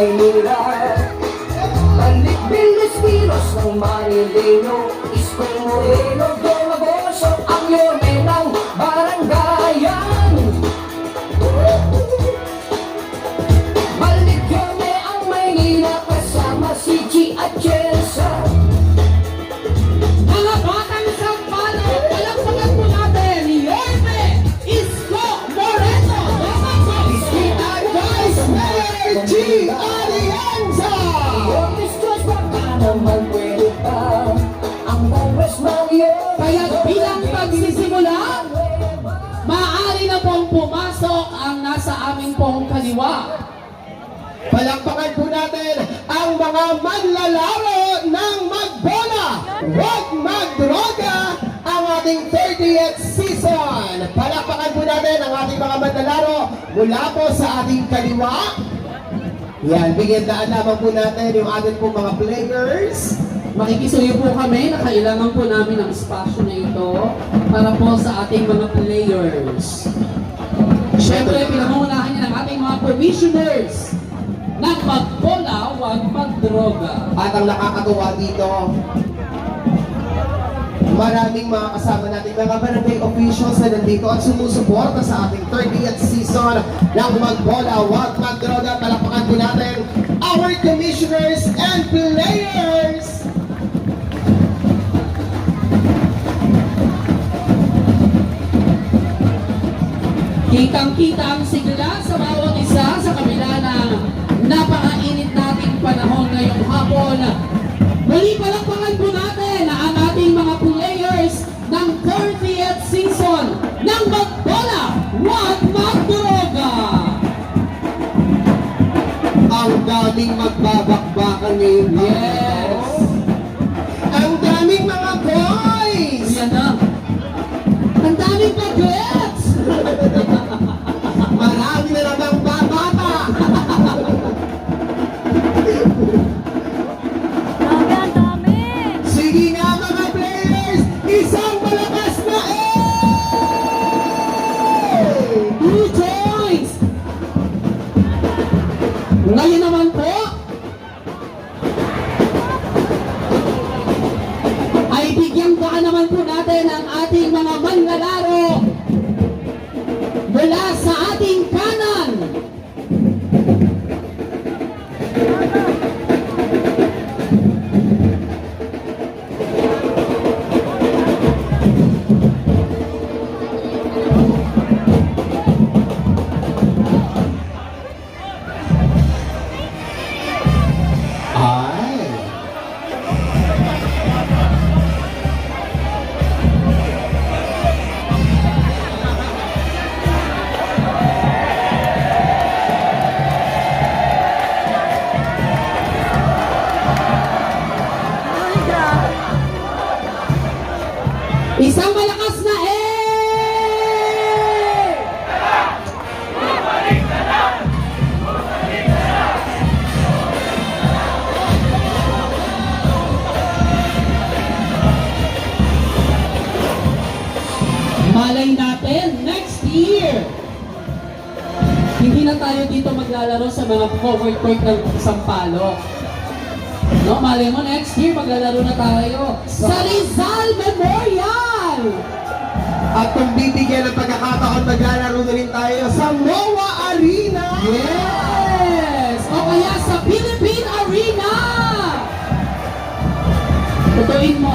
Maynila. Balik-bil los tiros ng Marileno, Isko Moreno, Domagoso, ang yorme ng barangayan. Balik-yorme ang Maynila, kasama si G at Chelsea. Mga batang sampalo, palakpakan po natin, Yorme, Isko, Moreno, Domagoso, at Vice Mayor G. Alianza! Yorme's Diyos, baka naman pwede pa ang Congress Mayor. Kaya bilang pagsisimula, maaari na pong pumasok ang nasa aming pong kaliwa. Palakpakan po natin ang mga manlalaro ng Magbola, Huwag Magdroga, ang ating 30th season. Palakpakan po natin ang ating mga manlalaro mula po sa ating kaliwa. Yan, bigyan daan naman po natin yung ating po mga players. Makikisuyo po kami na kailangan po namin ng espasyo na ito para po sa ating mga players. Siyempre, pinangungunahan niya ng ating mga commissioners ng Magbola, Huwag Magdroga. At ang nakakatuwa dito, maraming mga kasama natin, mga barangay officials na nandito at sumusuporta sa ating 30th season ng Magbola, Huwag Magdroga. Palakpakan po natin our commissioners and players! Kitang-kita ang sigla sa bawat isa sa kabila ng napakainit nating panahon ngayong hapon. Muli palakpakan po natin ang ating mga players ng 30th season ng Magbola, Huwag Magdroga. Ang daming magbabakbakan ngayon. Yes! Ang daming mga boys! Yan na. Ang daming bagets! Marami na namang babata! Ang dami! Sige nga mga players! Isang malakas na Two points! Ngayon naman po, ay bigyan baka naman po natin ang ating mga manlalaro mula sa ating kanan. Ay! Ay, grabe! Isang malakas na malay natin, next year, hindi na tayo dito maglalaro sa mga covered court ng Sampaloc. No, malay mo, next year maglalaro na tayo sa Rizal Memorial! At kung bibigyan ng pagkakataon, maglalaro na rin tayo sa MOA Arena! Yes! O kaya sa Philippine Arena! Tutuin mo.